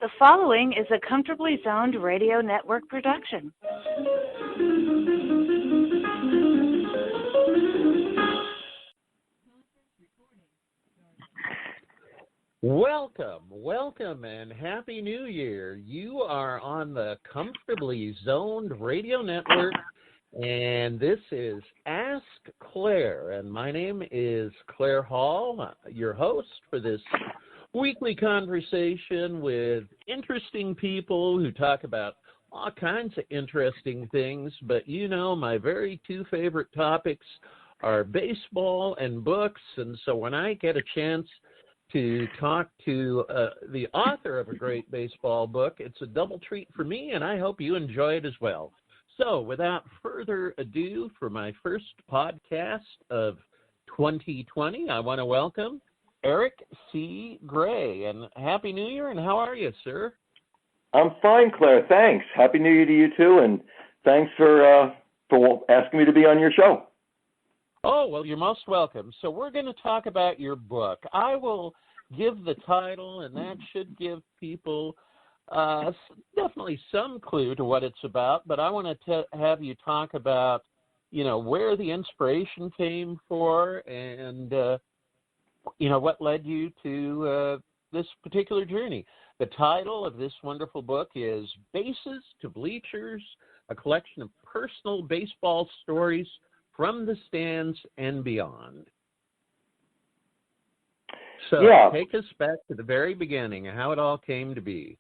The following is a Comfortably Zoned Radio Network production. Welcome, and Happy New Year. You are on the Comfortably Zoned Radio Network, and this is Ask Claire, and my name is Claire Hall, your host for this weekly conversation with interesting people who talk about all kinds of interesting things, but you know, my very two favorite topics are baseball and books, and so when I get a chance to talk to the author of a great baseball book, it's a double treat for me, and I hope you enjoy it as well. So without further ado, for my first podcast of 2020, I want to welcome Eric C. Gray, and Happy New Year, and how are you, sir? I'm fine, Claire, thanks. Happy New Year to you, too, and thanks for asking me to be on your show. Oh, well, you're most welcome. So we're going to talk about your book. I will give the title, and that should give people definitely some clue to what it's about, but I want to have you talk about, you know, where the inspiration came for and, you know, what led you to this particular journey. The title of this wonderful book is Bases to Bleachers, a collection of personal baseball stories from the stands and beyond. So Take us back to the very beginning, how it all came to be.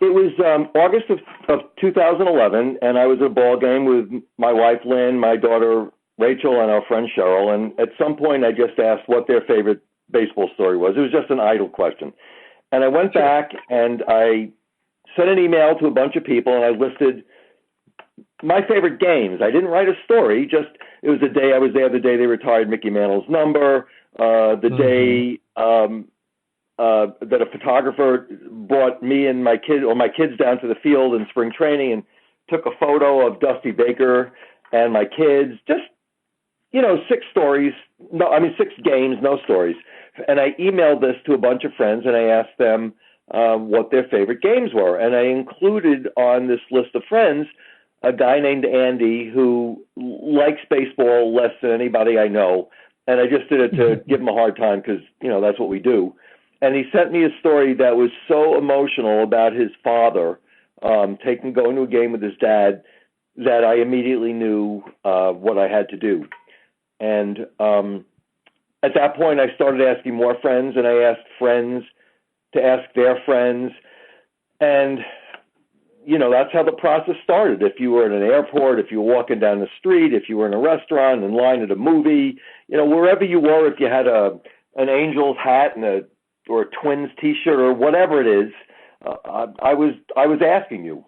It was August of 2011, and I was at a ball game with my wife, Lynn, my daughter, Rachel, and our friend Cheryl, and at some point I just asked what their favorite baseball story was. It was just an idle question. And I went back and I sent an email to a bunch of people, and I listed my favorite games. I didn't write a story, just it was the day I was there, the day they retired Mickey Mantle's number, the day that a photographer brought me and my kids down to the field in spring training and took a photo of Dusty Baker and my kids, just, you know, 6 games, no stories. And I emailed this to a bunch of friends, and I asked them what their favorite games were. And I included on this list of friends a guy named Andy who likes baseball less than anybody I know. And I just did it to give him a hard time because, you know, that's what we do. And he sent me a story that was so emotional about his father going to a game with his dad that I immediately knew what I had to do. And at that point, I started asking more friends, and I asked friends to ask their friends. And, you know, that's how the process started. If you were at an airport, if you were walking down the street, if you were in a restaurant, in line at a movie, you know, wherever you were, if you had an Angels hat and or a Twins T-shirt or whatever it is, I was asking you.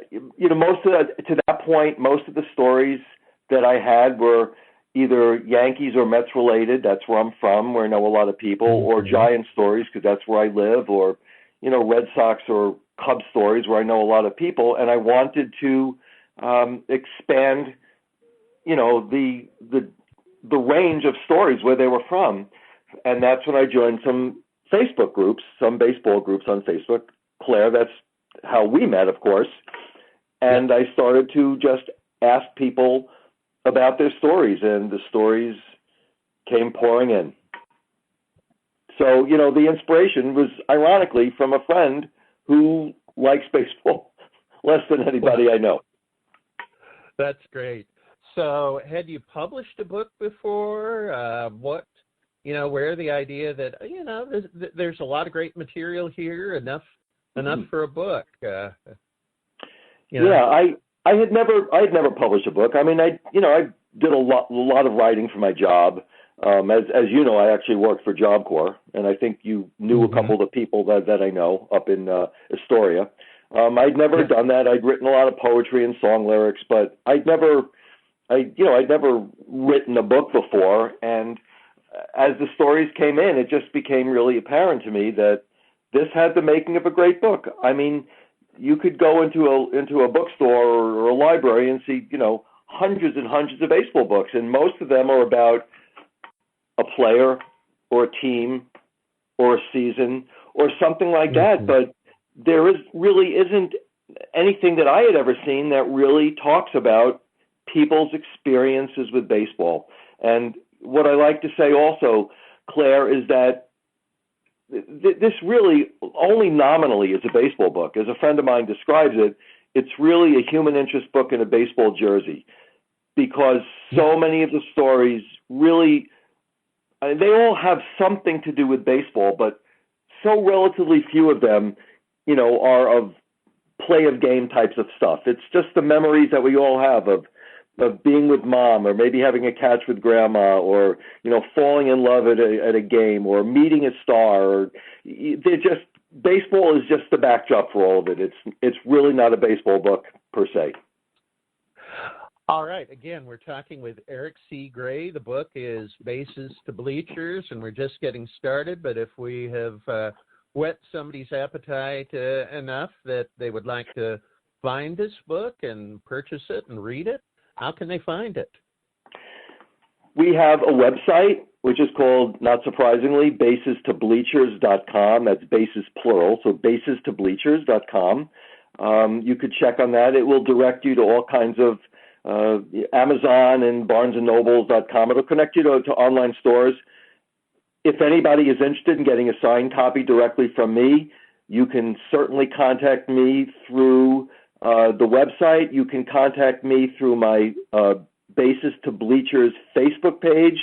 You know, to that point, most of the stories that I had were either Yankees or Mets related. That's where I'm from, where I know a lot of people, or Giant stories because that's where I live, or, you know, Red Sox or Cubs stories where I know a lot of people. And I wanted to expand, you know, the range of stories where they were from. And that's when I joined some Facebook groups, some baseball groups on Facebook. Claire, that's how we met, of course. And I started to just ask people about their stories, and the stories came pouring in. So, you know, the inspiration was ironically from a friend who likes baseball less than anybody I know. That's great. So had you published a book before? Where the idea that, you know, there's a lot of great material here, enough for a book. Yeah, I had never published a book. I mean, I did a lot of writing for my job. As you know, I actually worked for Job Corps, and I think you knew a couple of the people that I know up in Astoria. I'd never done that. I'd written a lot of poetry and song lyrics, but I'd never written a book before. And as the stories came in, it just became really apparent to me that this had the making of a great book. I mean, you could go into a bookstore or a library and see, you know, hundreds and hundreds of baseball books, and most of them are about a player or a team or a season or something like that. But there really isn't anything that I had ever seen that really talks about people's experiences with baseball. And what I like to say also, Claire, is that this really only nominally is a baseball book. As a friend of mine describes it, it's really a human interest book in a baseball jersey, because so many of the stories really, they all have something to do with baseball, but so relatively few of them, are of play of game types of stuff. It's just the memories that we all have of being with mom, or maybe having a catch with grandma, or falling in love at a game, or meeting a star. Or baseball is just the backdrop for all of it. It's really not a baseball book per se. All right. Again, we're talking with Eric C. Gray. The book is Bases to Bleachers, and we're just getting started. But if we have whet somebody's appetite enough that they would like to find this book and purchase it and read it, how can they find it? We have a website, which is called, not surprisingly, basestobleachers.com. That's bases plural, so basestobleachers.com. You could check on that. It will direct you to all kinds of Amazon and barnesandnobles.com. It'll connect you to online stores. If anybody is interested in getting a signed copy directly from me, you can certainly contact me through the website. You can contact me through my Bases to Bleachers Facebook page,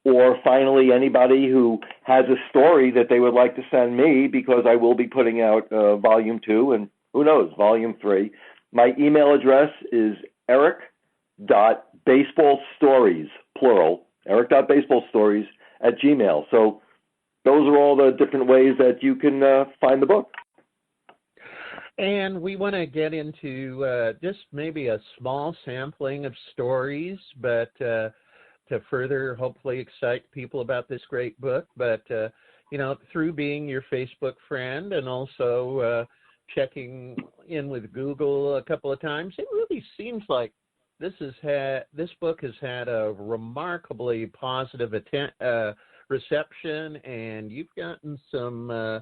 or finally anybody who has a story that they would like to send me, because I will be putting out Volume 2 and who knows, Volume 3. My email address is eric.baseballstories, plural, eric.baseballstories@gmail. So those are all the different ways that you can find the book. And we want to get into just maybe a small sampling of stories, but to further hopefully excite people about this great book. But, through being your Facebook friend and also checking in with Google a couple of times, it really seems like this book has had a remarkably positive reception, and you've gotten some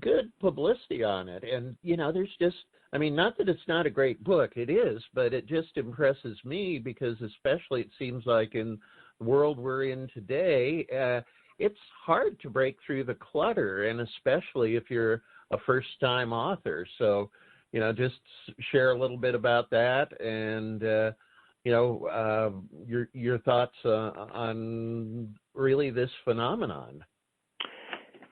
good publicity on it. And, there's just, not that it's not a great book, it is, but it just impresses me because especially it seems like in the world we're in today, it's hard to break through the clutter, and especially if you're a first-time author. So, just share a little bit about that and, your thoughts on really this phenomenon.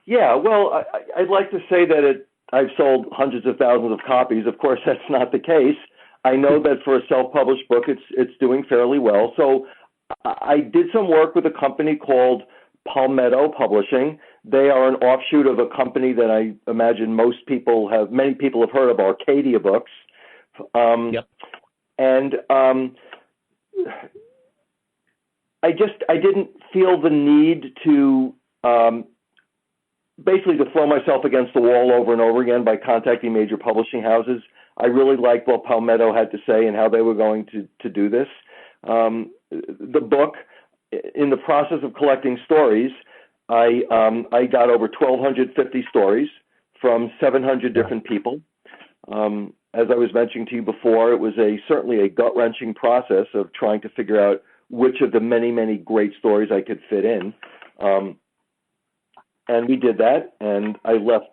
Yeah, well, I'd like to say that I've sold hundreds of thousands of copies. Of course, that's not the case. I know that for a self-published book, it's doing fairly well. So I did some work with a company called Palmetto Publishing. They are an offshoot of a company that I imagine many people have heard of, Arcadia Books. Yep. And I didn't feel the need to basically to throw myself against the wall over and over again by contacting major publishing houses. I really liked what Palmetto had to say and how they were going to do this. The book, in the process of collecting stories, I got over 1,250 stories from 700 different people. As I was mentioning to you before, it was certainly a gut-wrenching process of trying to figure out which of the many, many great stories I could fit in. And we did that, and I left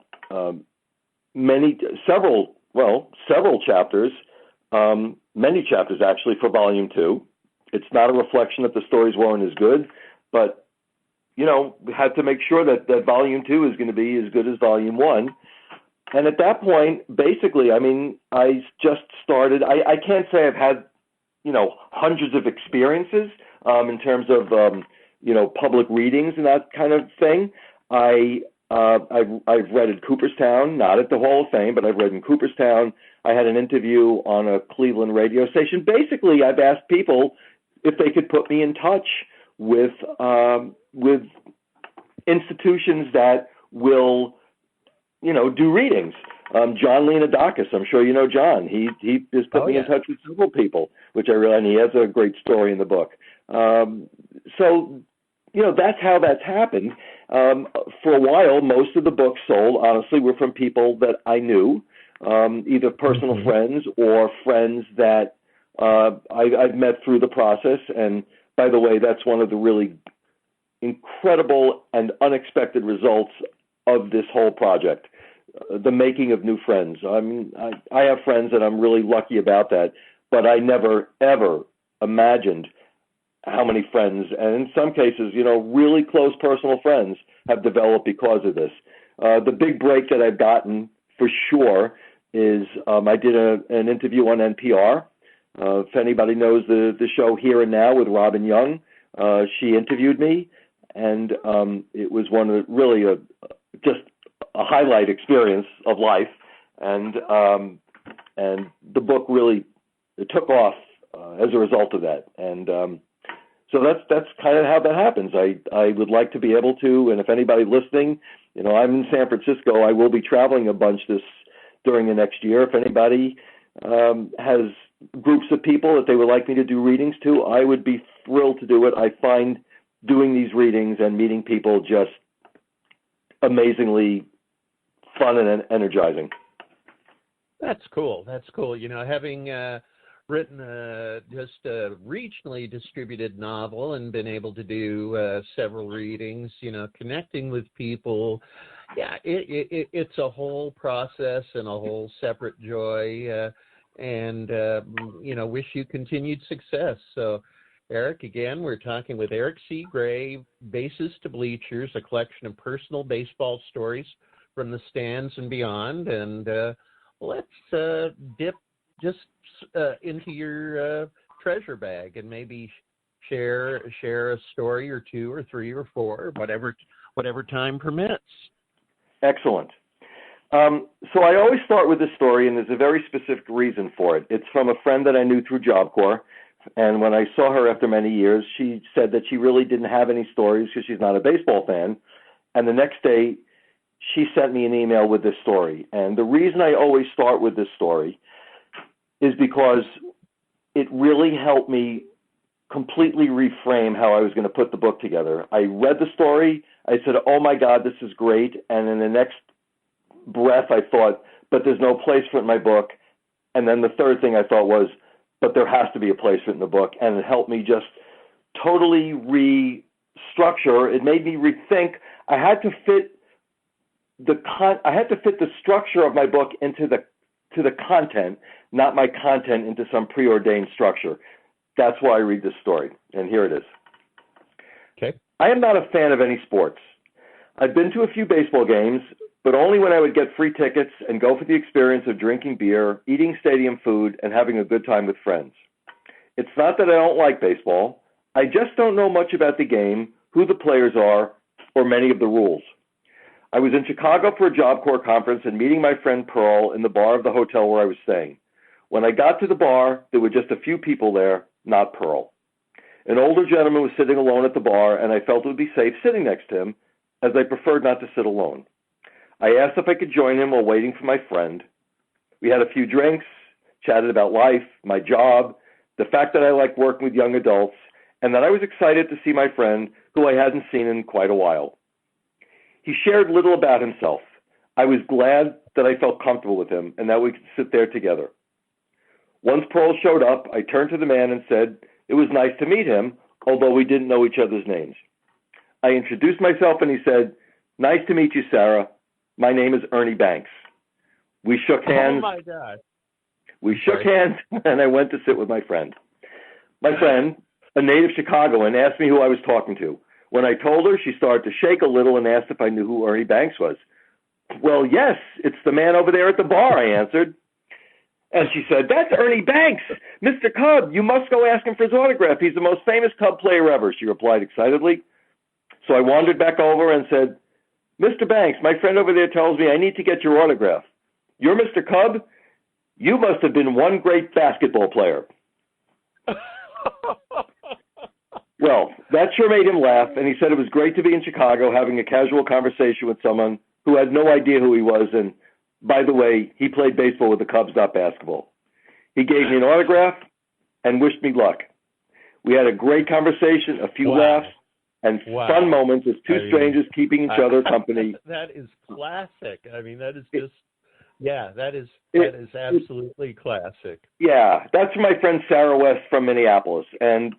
several chapters, many chapters actually, for Volume 2. It's not a reflection that the stories weren't as good, but, we had to make sure that Volume 2 is going to be as good as Volume 1. And at that point, basically, I just started. I can't say I've had, hundreds of experiences in terms of, public readings and that kind of thing. I've read at Cooperstown, not at the Hall of Fame, but I've read in Cooperstown. I had an interview on a Cleveland radio station. Basically, I've asked people if they could put me in touch with institutions that will, do readings. John Leonidakis, I'm sure you know John. He has put me in touch with several people, which I realize, and he has a great story in the book. So, that's how that's happened. For a while, most of the books sold, honestly, were from people that I knew, either personal friends or friends that I've met through the process. And by the way, that's one of the really incredible and unexpected results of this whole project, the making of new friends. I mean, I have friends, and I'm really lucky about that, but I never, ever imagined how many friends, and in some cases, really close personal friends have developed because of this. The big break that I've gotten for sure is I did an interview on NPR. If anybody knows the show Here and Now with Robin Young, she interviewed me, and it was one of really just a highlight experience of life, and the book really took off as a result of that, and so that's kind of how that happens. I would like to be able to, and if anybody listening, I'm in San Francisco. I will be traveling a bunch during the next year. If anybody has groups of people that they would like me to do readings to, I would be thrilled to do it. I find doing these readings and meeting people just amazingly fun and energizing. That's cool. Having written just a regionally distributed novel and been able to do several readings, connecting with people. Yeah, it's a whole process and a whole separate joy, and wish you continued success. So, Eric, again, we're talking with Eric C. Gray, Bases to Bleachers, a collection of personal baseball stories from the stands and beyond. And let's dip just into your treasure bag and maybe share a story or two or three or four, whatever time permits. Excellent. So I always start with this story, and there's a very specific reason for it. It's from a friend that I knew through Job Corps, and when I saw her after many years, she said that she really didn't have any stories because she's not a baseball fan. And the next day, she sent me an email with this story. And the reason I always start with this story is because it really helped me completely reframe how I was going to put the book together. I read the story. I said, oh, my God, this is great. And in the next breath, I thought, but there's no place for it in my book. And then the third thing I thought was, but there has to be a place for it in the book. And it helped me just totally restructure. It made me rethink. I had to fit the structure of my book into the content, not my content into some preordained structure. That's why I read this story, and here it is. Okay. I am not a fan of any sports. I've been to a few baseball games, but only when I would get free tickets and go for the experience of drinking beer, eating stadium food, and having a good time with friends. It's not that I don't like baseball. I just don't know much about the game, who the players are, or many of the rules. I was in Chicago for a Job Corps conference and meeting my friend Pearl in the bar of the hotel where I was staying. When I got to the bar, there were just a few people there, not Pearl. An older gentleman was sitting alone at the bar, and I felt it would be safe sitting next to him, as I preferred not to sit alone. I asked if I could join him while waiting for my friend. We had a few drinks, chatted about life, my job, the fact that I like working with young adults, and that I was excited to see my friend, who I hadn't seen in quite a while. He shared little about himself. I was glad that I felt comfortable with him and that we could sit there together. Once Pearl showed up, I turned to the man and said it was nice to meet him, although we didn't know each other's names. I introduced myself and he said, nice to meet you, Sarah. My name is Ernie Banks. We shook hands. Oh, my God. We shook hands, and I went to sit with my friend. My friend, a native Chicagoan, asked me who I was talking to. When I told her, she started to shake a little and asked if I knew who Ernie Banks was. Well, yes, it's the man over there at the bar, I answered. And she said, that's Ernie Banks, Mr. Cub. You must go ask him for his autograph. He's the most famous Cub player ever, she replied excitedly. So I wandered back over and said, Mr. Banks, my friend over there tells me I need to get your autograph. You're Mr. Cub? You must have been one great basketball player. Well, that sure made him laugh, and he said it was great to be in Chicago having a casual conversation with someone who had no idea who he was, and by the way, he played baseball with the Cubs, not basketball. He gave me an autograph and wished me luck. We had a great conversation, a few laughs, and Wow. fun moments as two strangers keeping each other company. That is classic. I mean, that is just, that is absolutely classic. Yeah, that's from my friend Sarah West from Minneapolis. And,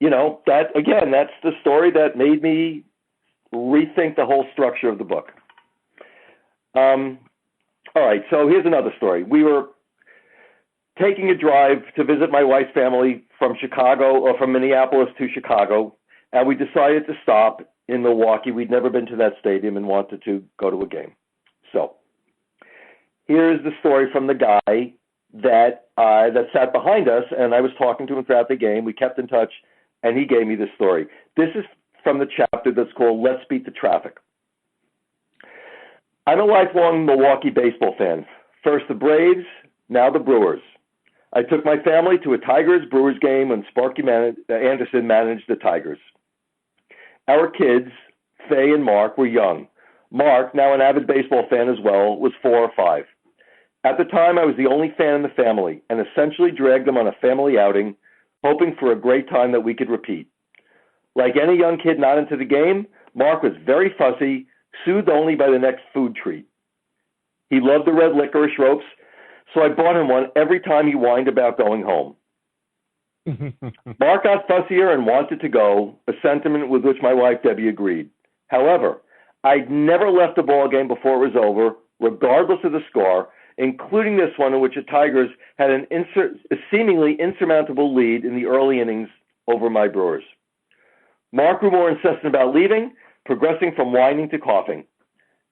that's the story that made me rethink the whole structure of the book. All right, so here's another story. We were taking a drive to visit my wife's family from Minneapolis to Chicago, and we decided to stop in Milwaukee. We'd never been to that stadium and wanted to go to a game. So here's the story from the guy that sat behind us, and I was talking to him throughout the game. We kept in touch, and he gave me this story. This is from the chapter that's called Let's Beat the Traffic. I'm a lifelong Milwaukee baseball fan. First the Braves, now the Brewers. I took my family to a Tigers-Brewers game when Sparky Anderson managed the Tigers. Our kids, Faye and Mark, were young. Mark, now an avid baseball fan as well, was 4 or 5. At the time, I was the only fan in the family and essentially dragged them on a family outing, hoping for a great time that we could repeat. Like any young kid not into the game, Mark was very fussy, soothed only by the next food treat. He loved the red licorice ropes, so I bought him one every time he whined about going home. Mark got fussier and wanted to go, a sentiment with which my wife Debbie agreed. However, I'd never left a ball game before it was over, regardless of the score, including this one in which the Tigers had a seemingly insurmountable lead in the early innings over my Brewers. Mark grew more insistent about leaving, progressing from whining to coughing.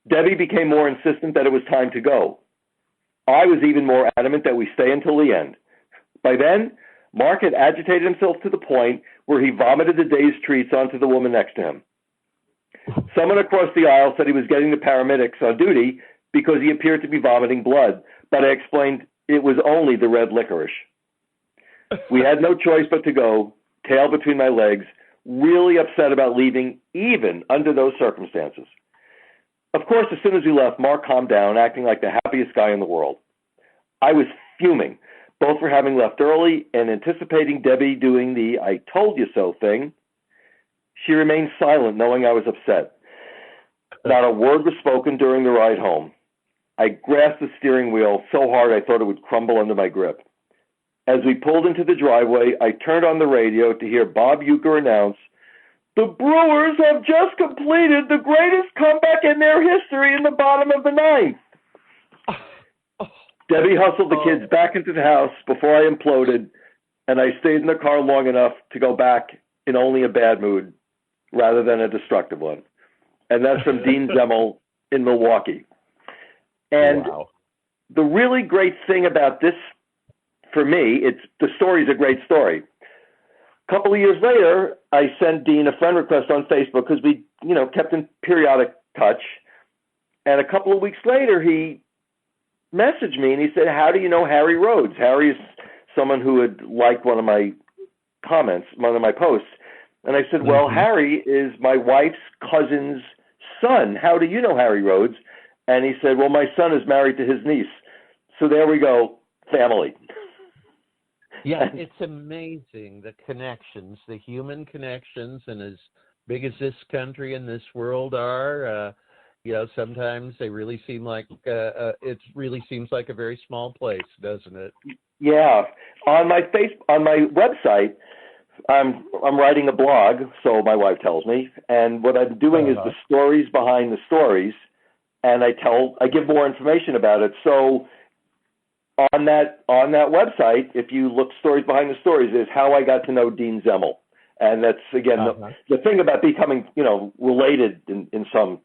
Debbie became more insistent that it was time to go. I was even more adamant that we stay until the end. By then, Mark had agitated himself to the point where he vomited the day's treats onto the woman next to him. Someone across the aisle said he was getting the paramedics on duty because he appeared to be vomiting blood, but I explained it was only the red licorice. We had no choice but to go, tail between my legs, really upset about leaving, even under those circumstances. Of course, as soon as we left, Mark calmed down, acting like the happiest guy in the world. I was fuming, both for having left early and anticipating Debbie doing the I told you so thing. She remained silent, knowing I was upset. Not a word was spoken during the ride home. I grasped the steering wheel so hard I thought it would crumble under my grip. As we pulled into the driveway, I turned on the radio to hear Bob Uecker announce, "The Brewers have just completed the greatest comeback in their history in the bottom of the ninth." Debbie hustled the kids back into the house before I imploded, and I stayed in the car long enough to go back in only a bad mood rather than a destructive one. And that's from Dean Zemmel in Milwaukee. And the really great thing about this, for me, the story's a great story. A couple of years later, I sent Dean a friend request on Facebook because we, kept in periodic touch. And a couple of weeks later, he messaged me and he said, "How do you know Harry Rhodes?" Harry is someone who had liked one of my comments, one of my posts. And I said, "Well, Harry is my wife's cousin's son. How do you know Harry Rhodes?" And he said, "Well, my son is married to his niece." So there we go, family. Yeah, it's amazing, the connections, the human connections, and as big as this country and this world are, sometimes they really seem like it really seems like a very small place, doesn't it? Yeah. On my website, I'm writing a blog, so my wife tells me, and what I'm doing is the stories behind the stories, and I give more information about it. So on that website, if you look stories behind the stories, is how I got to know Dean Zemmel. And that's, again, the thing about becoming, related in some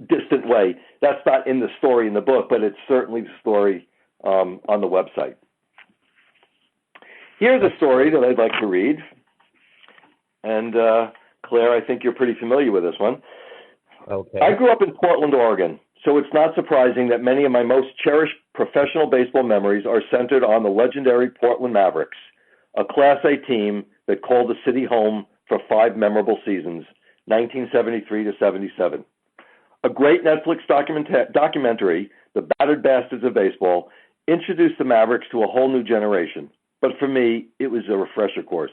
distant way. That's not in the story in the book, but it's certainly the story on the website. Here's a story that I'd like to read. And Claire, I think you're pretty familiar with this one. Okay. I grew up in Portland, Oregon, so it's not surprising that many of my most cherished professional baseball memories are centered on the legendary Portland Mavericks, a Class A team that called the city home for 5 memorable seasons, 1973 to 77. A great Netflix documentary, The Battered Bastards of Baseball, introduced the Mavericks to a whole new generation. But for me, it was a refresher course.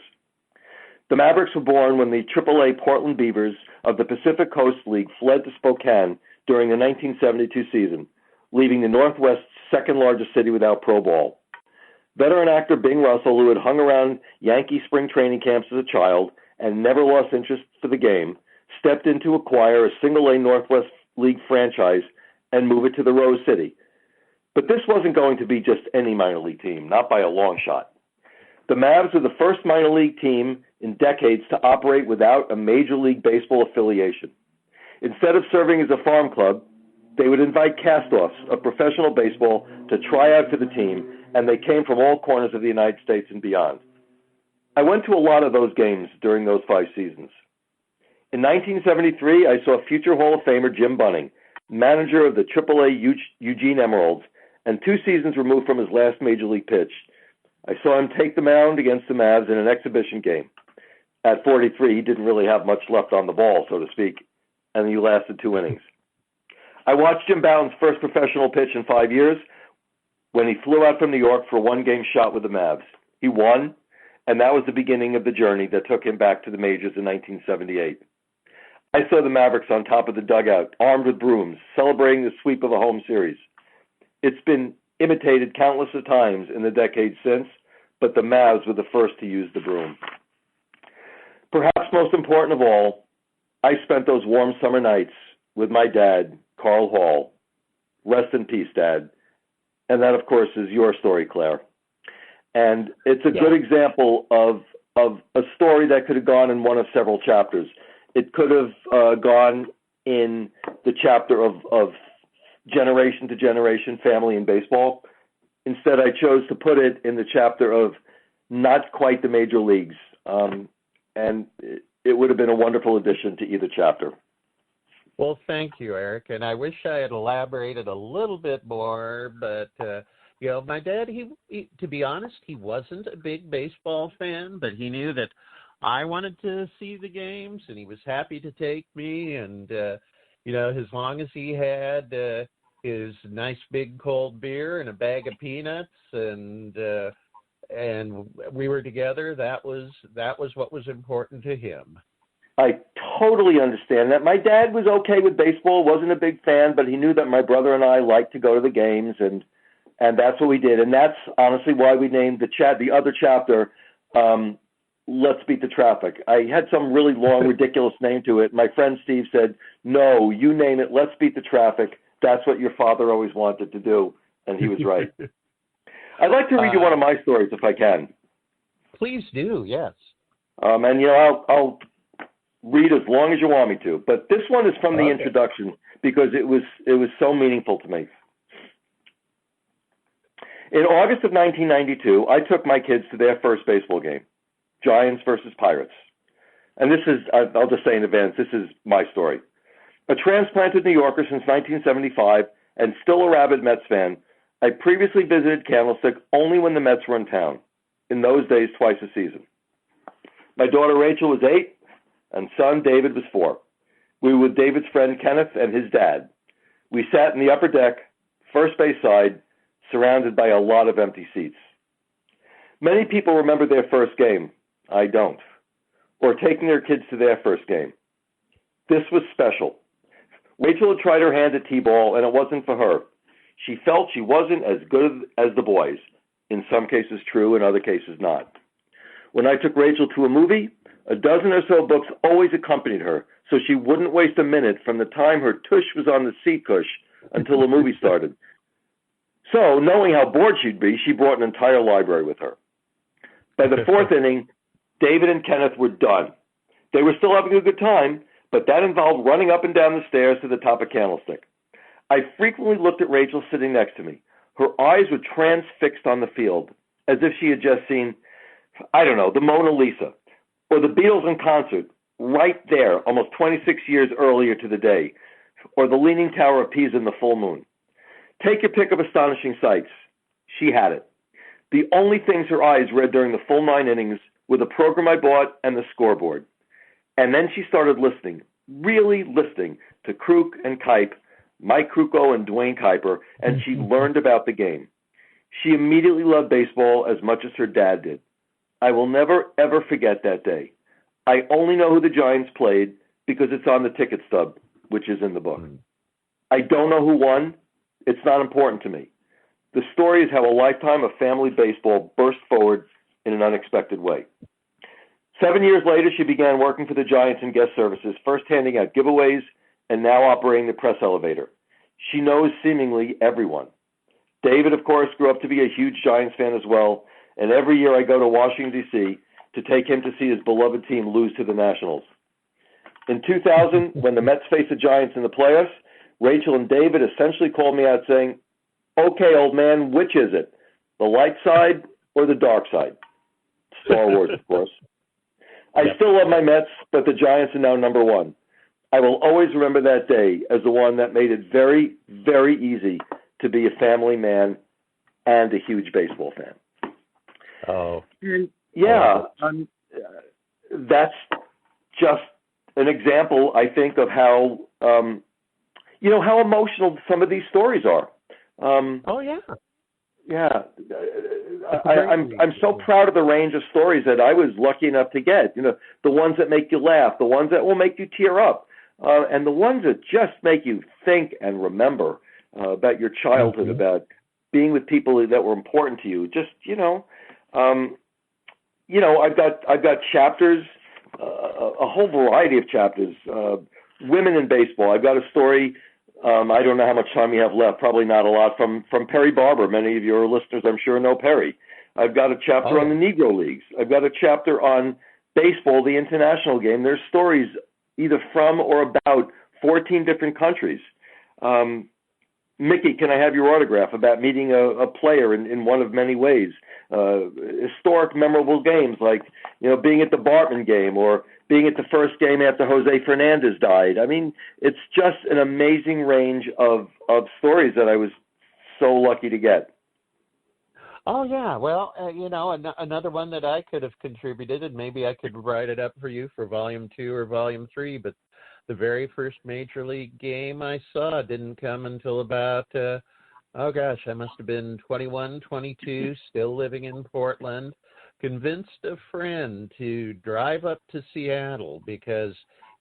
The Mavericks were born when the AAA Portland Beavers of the Pacific Coast League fled to Spokane during the 1972 season, leaving the Northwest's second-largest city without pro ball. Veteran actor Bing Russell, who had hung around Yankee spring training camps as a child and never lost interest for the game, stepped in to acquire a single-A Northwest League franchise and move it to the Rose City. But this wasn't going to be just any minor league team, not by a long shot. The Mavs were the first minor league team in decades to operate without a Major League Baseball affiliation. Instead of serving as a farm club, they would invite cast-offs of professional baseball to try out for the team, and they came from all corners of the United States and beyond. I went to a lot of those games during those 5 seasons. In 1973, I saw future Hall of Famer Jim Bunning, manager of the AAA Eugene Emeralds, and 2 seasons removed from his last Major League pitch. I saw him take the mound against the Mavs in an exhibition game. At 43, he didn't really have much left on the ball, so to speak, and he lasted 2 innings. I watched Jim Bowden's first professional pitch in 5 years when he flew out from New York for a 1-game shot with the Mavs. He won, and that was the beginning of the journey that took him back to the majors in 1978. I saw the Mavericks on top of the dugout, armed with brooms, celebrating the sweep of a home series. It's been imitated countless of times in the decades since, but the Mavs were the first to use the broom. Perhaps most important of all, I spent those warm summer nights with my dad, Carl Hall. Rest in peace, Dad. And that, of course, is your story, Claire. And it's a good example of a story that could have gone in one of several chapters. It could have gone in the chapter of generation to generation, family in baseball. Instead, I chose to put it in the chapter of not quite the major leagues. And it would have been a wonderful addition to either chapter. Well, thank you, Eric. And I wish I had elaborated a little bit more, but, my dad, he, to be honest, he wasn't a big baseball fan, but he knew that I wanted to see the games, and he was happy to take me. And, as long as he had his nice big cold beer and a bag of peanuts and we were together, that was what was important to him. I totally understand that. My dad was okay with baseball, wasn't a big fan, but he knew that my brother and I liked to go to the games, and that's what we did. And that's honestly why we named the other chapter, Let's Beat the Traffic. I had some really long, ridiculous name to it. My friend Steve said, no, you name it, Let's Beat the Traffic. That's what your father always wanted to do, and he was right. I'd like to read you one of my stories if I can. Please do, yes. And I'll read as long as you want me to, but this one is from the introduction because it was so meaningful to me. In August of 1992, I took my kids to their first baseball game, Giants versus Pirates. And this is, I'll just say in advance, this is my story. A transplanted New Yorker since 1975 and still a rabid Mets fan, I previously visited Candlestick only when the Mets were in town, in those days twice a season. My daughter Rachel was 8, and son David was 4. We were with David's friend Kenneth and his dad. We sat in the upper deck, first base side, surrounded by a lot of empty seats. Many people remember their first game. I don't. Or taking their kids to their first game. This was special. Rachel had tried her hand at T-ball, and it wasn't for her. She felt she wasn't as good as the boys. In some cases true, in other cases not. When I took Rachel to a movie, a dozen or so books always accompanied her, so she wouldn't waste a minute from the time her tush was on the seat cush until the movie started. So, knowing how bored she'd be, she brought an entire library with her. By the 4th inning, David and Kenneth were done. They were still having a good time, but that involved running up and down the stairs to the top of Candlestick. I frequently looked at Rachel sitting next to me. Her eyes were transfixed on the field, as if she had just seen, the Mona Lisa, or the Beatles in concert, right there, almost 26 years earlier to the day, or the Leaning Tower of Pisa in the full moon. Take your pick of astonishing sights. She had it. The only things her eyes read during the full 9 innings were the program I bought and the scoreboard. And then she started listening, really listening to Kruk and Kipe, Mike Krukow and Dwayne Kuiper, and she learned about the game. She immediately loved baseball as much as her dad did. I will never, ever forget that day. I only know who the Giants played because it's on the ticket stub, which is in the book. I don't know who won. It's not important to me. The story is how a lifetime of family baseball burst forward in an unexpected way. 7 years later, she began working for the Giants in guest services, first handing out giveaways and now operating the press elevator. She knows seemingly everyone. David, of course, grew up to be a huge Giants fan as well, and every year I go to Washington, D.C. to take him to see his beloved team lose to the Nationals. In 2000, when the Mets faced the Giants in the playoffs, Rachel and David essentially called me out saying, "Okay, old man, which is it? The light side or the dark side?" Star Wars, of course. I still love my Mets, but the Giants are now number one. I will always remember that day as the one that made it very, very easy to be a family man and a huge baseball fan. Oh. And yeah, that's just an example, I think, of how, how emotional some of these stories are. Oh, yeah. Yeah. I'm so proud of the range of stories that I was lucky enough to get. The ones that make you laugh, the ones that will make you tear up, and the ones that just make you think and remember about your childhood, about being with people that were important to you. Just, I've got chapters, a whole variety of chapters. Women in baseball. I've got a story. I don't know how much time you have left. Probably not a lot. From Perry Barber. Many of your listeners, I'm sure, know Perry. I've got a chapter on the Negro Leagues. I've got a chapter on baseball, the international game. There's stories either from or about 14 different countries. Mickey, can I have your autograph? About meeting a player in one of many ways. Historic, memorable games like being at the Bartman game or being at the first game after Jose Fernandez died. I mean, it's just an amazing range of stories that I was so lucky to get. Oh, yeah. Well, another one that I could have contributed, and maybe I could write it up for you for Volume 2 or Volume 3, but the very first Major League game I saw didn't come until about, I must have been 21, 22, still living in Portland. Convinced a friend to drive up to Seattle because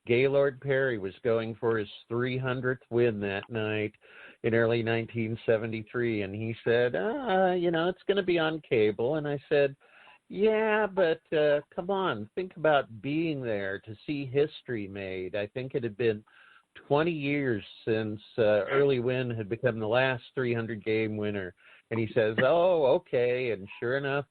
Gaylord Perry was going for his 300th win that night in early 1973. And he said, it's going to be on cable. And I said, yeah, but come on, think about being there to see history made. I think it had been 20 years since Early Wynn had become the last 300-game winner. And he says, oh, okay. And sure enough,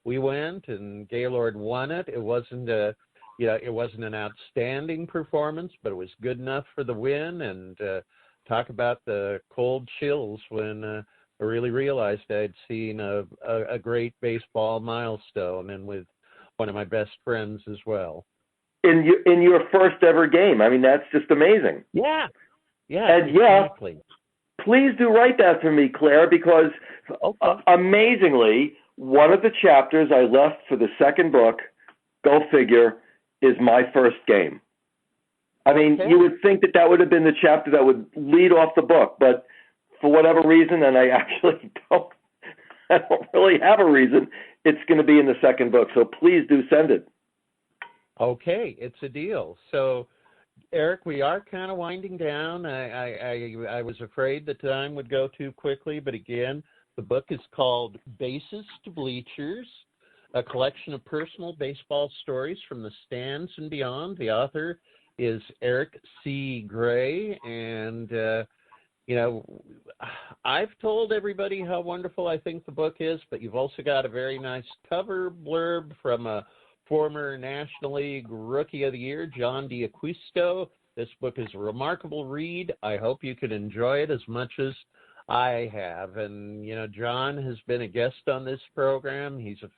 we went, and Gaylord won it. It wasn't it wasn't an outstanding performance, but it was good enough for the win. And talk about the cold chills when I really realized I'd seen a great baseball milestone, and with one of my best friends as well. In your first ever game. I mean, that's just amazing. Yeah. Yeah. And exactly. Please do write that for me, Claire, because amazingly, one of the chapters I left for the second book, go figure, is my first game. I mean, you would think that would have been the chapter that would lead off the book, but for whatever reason, and I actually don't really have a reason, it's going to be in the second book. So please do send it. Okay, it's a deal. So, Eric, we are kind of winding down. I was afraid the time would go too quickly, but again, the book is called Bases to Bleachers, a collection of personal baseball stories from the stands and beyond. The author is Eric C. Gray, and I've told everybody how wonderful I think the book is, but you've also got a very nice cover blurb from a former National League Rookie of the Year, John D'Acquisto. This book is a remarkable read. I hope you can enjoy it as much as I have. And, John has been a guest on this program. He's a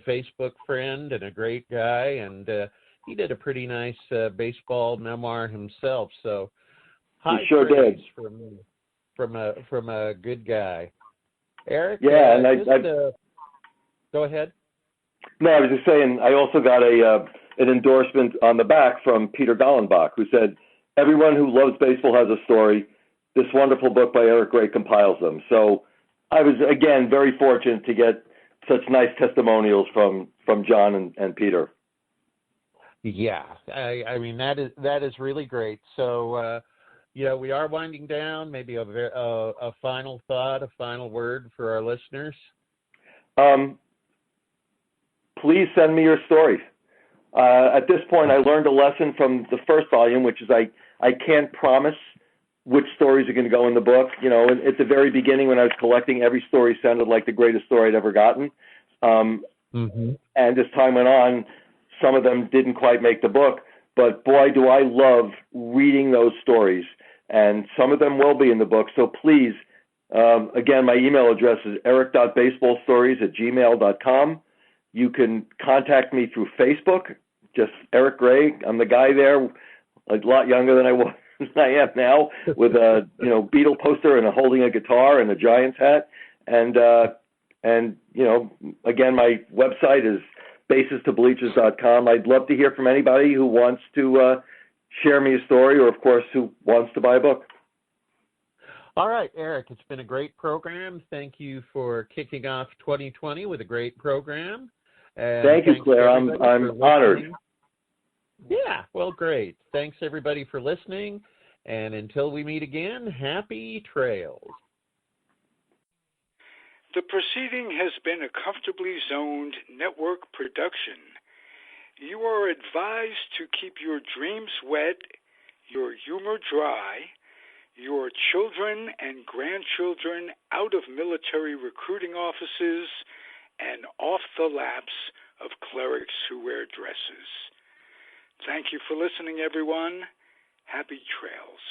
Facebook friend and a great guy, and he did a pretty nice baseball memoir himself. So, high praise from a good guy. Eric, go ahead. No, I was just saying, I also got an endorsement on the back from Peter Gollenbach, who said, everyone who loves baseball has a story. This wonderful book by Eric Gray compiles them. So I was, again, very fortunate to get such nice testimonials from John and Peter. Yeah, I mean that is really great. So we are winding down. Maybe a final thought, a final word for our listeners. Please send me your stories. At this point, I learned a lesson from the first volume, which is I can't promise which stories are going to go in the book. At the very beginning when I was collecting, every story sounded like the greatest story I'd ever gotten. And as time went on, some of them didn't quite make the book. But boy, do I love reading those stories. And some of them will be in the book. So please, again, my email address is eric.baseballstories@gmail.com. You can contact me through Facebook, just Eric Gray. I'm the guy there, a lot younger than I am now, with a Beatle poster and holding a guitar and a Giants hat. And again, my website is basestobleachers.com. I'd love to hear from anybody who wants to share me a story, or of course who wants to buy a book. All right, Eric, it's been a great program. Thank you for kicking off 2020 with a great program. And thank you, Claire. I'm honored. Yeah, well, great. Thanks, everybody, for listening. And until we meet again, happy trails. The proceeding has been a Comfortably Zoned network production. You are advised to keep your dreams wet, your humor dry, your children and grandchildren out of military recruiting offices and off the laps of clerics who wear dresses. Thank you for listening, everyone. Happy trails.